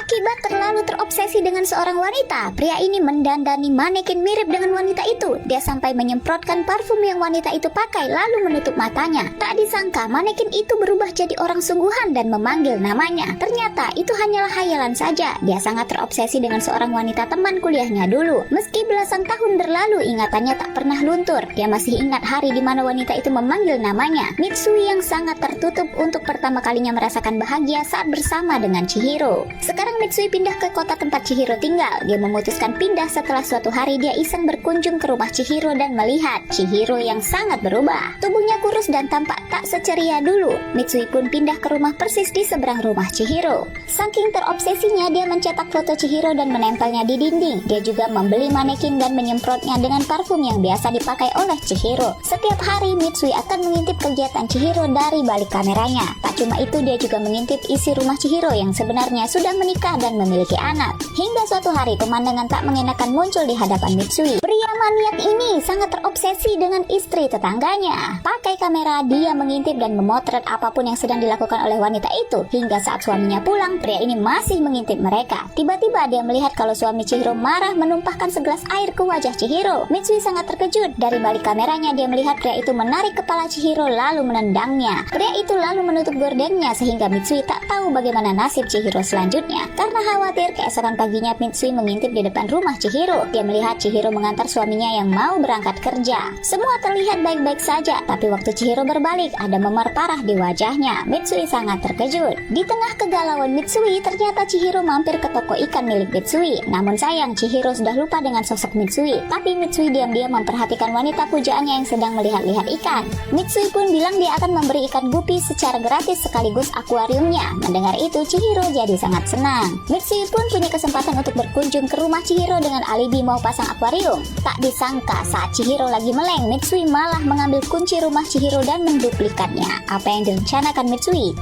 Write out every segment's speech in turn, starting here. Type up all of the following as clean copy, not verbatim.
Akibat terlalu terobsesi dengan seorang wanita, pria ini mendandani manekin mirip dengan wanita itu. Dia sampai menyemprotkan parfum yang wanita itu pakai lalu menutup matanya. Tak disangka manekin itu berubah jadi orang sungguhan dan memanggil namanya. Ternyata itu hanyalah hayalan saja. Dia sangat terobsesi dengan seorang wanita teman kuliahnya dulu. Meski belasan tahun berlalu, ingatannya tak pernah luntur. Dia masih ingat hari di mana wanita itu memanggil namanya. Mitsui yang sangat tertutup untuk pertama kalinya merasakan bahagia saat bersama dengan Chihiro. Sekarang Mitsui pindah ke kota tempat Chihiro tinggal. Dia memutuskan pindah setelah suatu hari dia iseng berkunjung ke rumah Chihiro dan melihat Chihiro yang sangat berubah. Tubuhnya kurus dan tampak tak seceria dulu. Mitsui pun pindah ke rumah persis di seberang rumah Chihiro. Saking terobsesinya, dia mencetak foto Chihiro dan menempelnya di dinding. Dia juga membeli manekin dan menyemprotnya dengan parfum yang biasa dipakai oleh Chihiro. Setiap hari Mitsui akan mengintip kegiatan Chihiro dari balik kameranya. Tak cuma itu, dia juga mengintip isi rumah Chihiro yang sebenarnya sudah menikah dan memiliki anak. Hingga suatu hari pemandangan tak mengenakan muncul di hadapan Mitsui. Pria maniak ini sangat terobsesi dengan istri tetangganya. Pakai kamera, dia mengintip dan memotret apapun yang sedang dilakukan oleh wanita itu. Hingga saat suaminya pulang, pria ini masih mengintip mereka. Tiba-tiba dia melihat kalau suami Chihiro marah menumpahkan segelas air ke wajah Chihiro. Mitsui sangat terkejut. Dari balik kameranya dia melihat pria itu menarik kepala Chihiro lalu menendangnya. Pria itu lalu menutup gordennya sehingga Mitsui tak tahu bagaimana nasib Chihiro selanjutnya. Karena khawatir, keesokan paginya Mitsui mengintip di depan rumah Chihiro. Dia melihat Chihiro mengantar suaminya yang mau berangkat kerja. Semua terlihat baik-baik saja, tapi waktu Chihiro berbalik ada memar parah di wajahnya. Mitsui sangat terkejut. Di tengah kegalauan Mitsui, ternyata Chihiro mampir ke toko ikan milik Mitsui. Namun sayang, Chihiro sudah lupa dengan sosok Mitsui. Tapi Mitsui diam-diam memperhatikan wanita pujaannya yang sedang melihat-lihat ikan. Mitsui pun bilang dia akan memberi ikan gupi secara gratis sekaligus akuariumnya. Mendengar itu, Chihiro jadi sangat senang. Mitsui pun punya kesempatan untuk berkunjung ke rumah Chihiro dengan alibi mau pasang akuarium. Tak disangka saat Chihiro lagi meleng, Mitsui malah mengambil kunci rumah Chihiro dan menduplikatnya. Apa yang direncanakan Mitsui?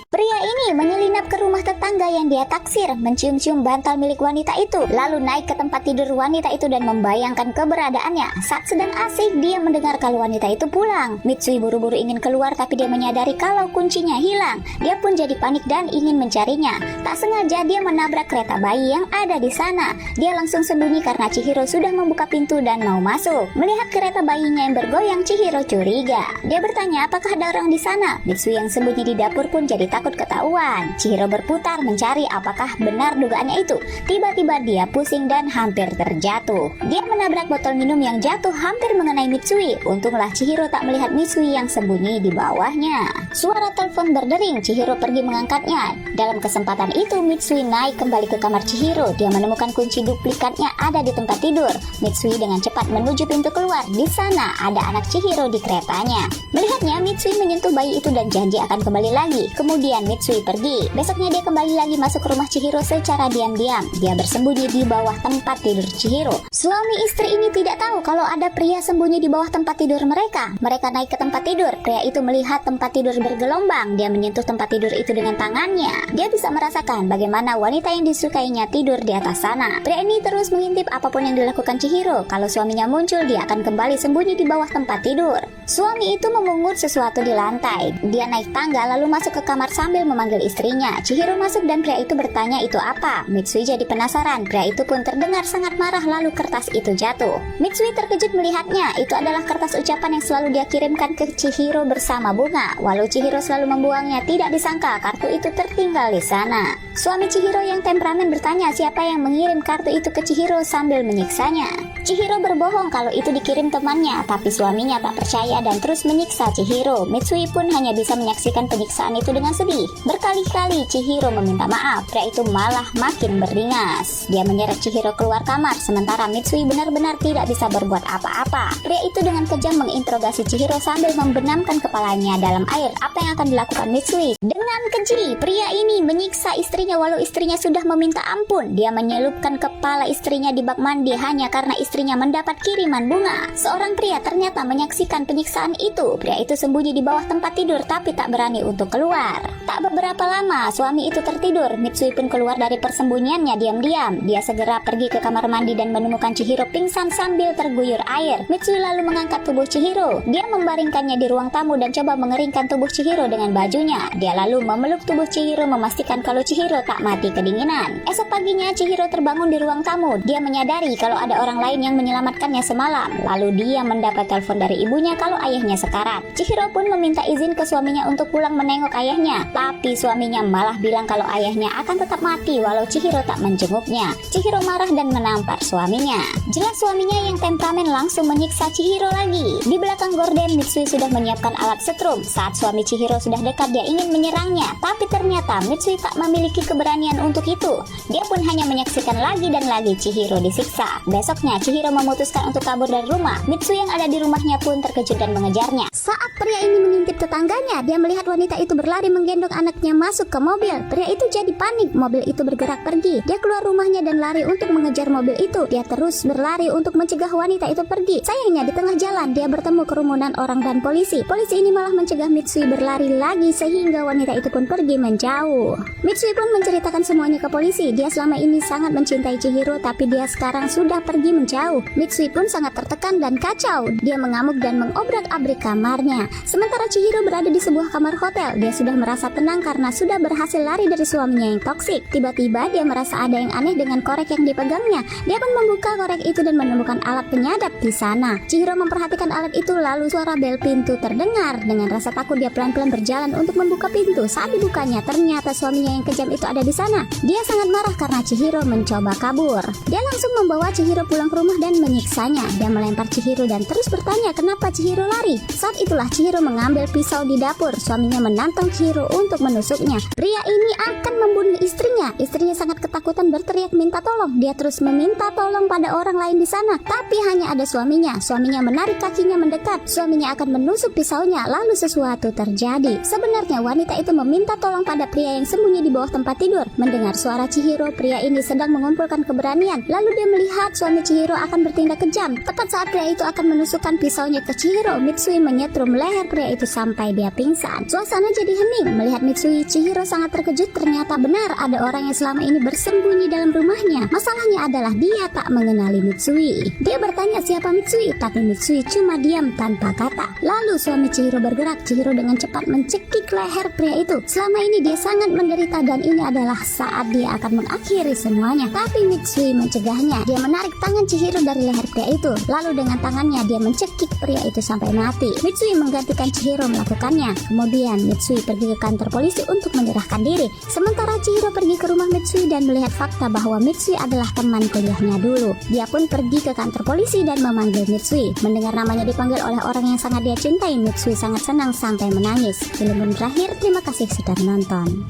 Pria ini menyelinap ke rumah tetangga yang dia taksir, mencium-cium bantal milik wanita itu, lalu naik ke tempat tidur wanita itu dan membayangkan keberadaannya. Saat sedang asik, dia mendengar kalau wanita itu pulang. Mitsui buru-buru ingin keluar tapi dia menyadari kalau kuncinya hilang. Dia pun jadi panik dan ingin mencarinya. Tak sengaja dia menabrak kereta bayi yang ada di sana. Dia langsung sembunyi karena Chihiro sudah membuka pintu dan mau masuk. Melihat kereta bayinya yang bergoyang, Chihiro curiga. Dia bertanya apakah ada orang di sana. Mitsui yang sembunyi di dapur pun jadi takut ketahuan. Chihiro berputar mencari apakah benar dugaannya itu. Tiba-tiba dia pusing dan hampir terjatuh. Dia menabrak botol minum yang jatuh hampir mengenai Mitsui. Untunglah Chihiro tak melihat Mitsui yang sembunyi di bawahnya. Suara telepon berdering, Chihiro pergi mengangkatnya. Dalam kesempatan itu Mitsui naik kembali ke kamar Chihiro. Dia menemukan kunci duplikatnya ada di tempat tidur. Mitsui dengan cepat menuju pintu keluar. Di sana ada anak Chihiro di keretanya. Melihatnya, Mitsui menyentuh bayi itu dan janji akan kembali lagi. Kemudian Mitsui pergi. Besoknya dia kembali lagi masuk ke rumah Chihiro secara diam-diam. Dia bersembunyi di bawah tempat tidur Chihiro. Suami istri ini tidak tahu kalau ada pria sembunyi di bawah tempat tidur mereka. Mereka naik ke tempat tidur. Pria itu melihat tempat tidur bergelombang. Dia menyentuh tempat tidur itu dengan tangannya. Dia bisa merasakan bagaimana wanita yang disukainya tidur di atas sana. Pria ini terus mengintip apapun yang dilakukan Chihiro. Kalau suaminya muncul, dia akan kembali sembunyi di bawah tempat tidur. Suami itu memungut sesuatu di lantai. Dia naik tangga lalu masuk ke kamar sambil memanggil istrinya. Chihiro masuk dan pria itu bertanya itu apa. Mitsui jadi penasaran. Pria itu pun terdengar sangat marah lalu kertas itu jatuh. Mitsui terkejut melihatnya. Itu adalah kertas ucapan yang selalu dia kirimkan ke Chihiro bersama bunga. Walau Chihiro selalu membuangnya, tidak disangka kartu itu tertinggal di sana. Suami Chihiro yang temperamen bertanya siapa yang mengirim kartu itu ke Chihiro sambil menyiksanya. Chihiro berbohong kalau itu dikirim temannya, tapi suaminya tak percaya dan terus menyiksa Chihiro. Mitsui pun hanya bisa menyaksikan penyiksaan itu dengan sedih. Berkali-kali Chihiro meminta maaf, pria itu malah makin beringas. Dia menyeret Chihiro keluar kamar, sementara Mitsui benar-benar tidak bisa berbuat apa-apa. Pria itu dengan kejam menginterogasi Chihiro sambil membenamkan kepalanya dalam air. Apa yang akan dilakukan Mitsui? Dengan keji, pria ini menyiksa istrinya walau istrinya sudah meminta ampun. Dia menyelupkan kepala istrinya di bak mandi hanya karena istrinya istrinya mendapat kiriman bunga. Seorang pria ternyata menyaksikan penyiksaan itu. Pria itu sembunyi di bawah tempat tidur tapi tak berani untuk keluar. Tak beberapa lama, suami itu tertidur. Mitsui pun keluar dari persembunyiannya diam-diam. Dia segera pergi ke kamar mandi dan menemukan Chihiro pingsan sambil terguyur air. Mitsui lalu mengangkat tubuh Chihiro. Dia membaringkannya di ruang tamu dan coba mengeringkan tubuh Chihiro dengan bajunya. Dia lalu memeluk tubuh Chihiro memastikan kalau Chihiro tak mati kedinginan. Esok paginya Chihiro terbangun di ruang tamu. Dia menyadari kalau ada orang lain yang menyelamatkannya semalam. Lalu dia mendapat telepon dari ibunya kalau ayahnya sekarat. Chihiro pun meminta izin ke suaminya untuk pulang menengok ayahnya. Tapi suaminya malah bilang kalau ayahnya akan tetap mati walau Chihiro tak menjenguknya. Chihiro marah dan menampar suaminya. Jelas suaminya yang temperamen langsung menyiksa Chihiro lagi. Di belakang gorden, Mitsui sudah menyiapkan alat setrum. Saat suami Chihiro sudah dekat, dia ingin menyerangnya. Tapi ternyata Mitsui tak memiliki keberanian untuk itu. Dia pun hanya menyaksikan lagi dan lagi Chihiro disiksa. Besoknya Chihiro memutuskan untuk kabur dari rumah. Mitsui yang ada di rumahnya pun terkejut dan mengejarnya. Saat pria ini mengintip tetangganya, dia melihat wanita itu berlari menggendong anaknya masuk ke mobil. Pria itu jadi panik. Mobil itu bergerak pergi. Dia keluar rumahnya dan lari untuk mengejar mobil itu. Dia terus berlari untuk mencegah wanita itu pergi. Sayangnya di tengah jalan dia bertemu kerumunan orang dan polisi. Polisi ini malah mencegah Mitsui berlari lagi sehingga wanita itu pun pergi menjauh. Mitsui pun menceritakan semuanya ke polisi. Dia selama ini sangat mencintai Chihiro tapi dia sekarang sudah pergi menjauh. Mitsui pun sangat tertekan dan kacau. Dia mengamuk dan mengobrak-abrik kamarnya. Sementara Chihiro berada di sebuah kamar hotel. Dia sudah merasa tenang karena sudah berhasil lari dari suaminya yang toksik. Tiba-tiba dia merasa ada yang aneh dengan korek yang dipegangnya. Dia pun membuka korek itu dan menemukan alat penyadap di sana. Chihiro memperhatikan alat itu lalu suara bel pintu terdengar. Dengan rasa takut dia pelan-pelan berjalan untuk membuka pintu. Saat dibukanya ternyata suaminya yang kejam itu ada di sana. Dia sangat marah karena Chihiro mencoba kabur. Dia langsung membawa Chihiro pulang ke rumah dan menyiksanya. Dia melempar Chihiro dan terus bertanya kenapa Chihiro lari. Saat itulah Chihiro mengambil pisau di dapur. Suaminya menantang Chihiro untuk menusuknya. Pria ini akan membunuh istrinya. Istrinya sangat ketakutan berteriak minta tolong. Dia terus meminta tolong pada orang lain di sana. Tapi hanya ada suaminya. Suaminya menarik kakinya mendekat. Suaminya akan menusuk pisaunya. Lalu sesuatu terjadi. Sebenarnya wanita itu meminta tolong pada pria yang sembunyi di bawah tempat tidur. Mendengar suara Chihiro, pria ini sedang mengumpulkan keberanian. Lalu dia melihat suami Chihiro akan bertindak kejam. Tepat saat pria itu akan menusukkan pisaunya ke Chihiro, Mitsui menyetrum leher pria itu sampai dia pingsan. Suasana jadi hening. Melihat Mitsui, Chihiro sangat terkejut. Ternyata benar ada orang yang selama ini bersembunyi dalam rumahnya. Masalahnya adalah dia tak mengenali Mitsui. Dia bertanya siapa Mitsui, tapi Mitsui cuma diam tanpa kata. Lalu suami Chihiro bergerak. Chihiro dengan cepat mencekik leher pria itu. Selama ini dia sangat menderita dan ini adalah saat dia akan mengakhiri semuanya. Tapi Mitsui mencegahnya. Dia menarik tangan Chihiro dari leher pria itu. Lalu dengan tangannya dia mencekik pria itu sampai mati. Mitsui menggantikan Chihiro melakukannya. Kemudian Mitsui pergi ke kantor polisi untuk menyerahkan diri. Sementara Chihiro pergi ke rumah Mitsui dan melihat fakta bahwa Mitsui adalah teman kuliahnya dulu. Dia pun pergi ke kantor polisi dan memanggil Mitsui. Mendengar namanya dipanggil oleh orang yang sangat dia cintai, Mitsui sangat senang sampai menangis. Film pun berakhir. Terima kasih sudah menonton.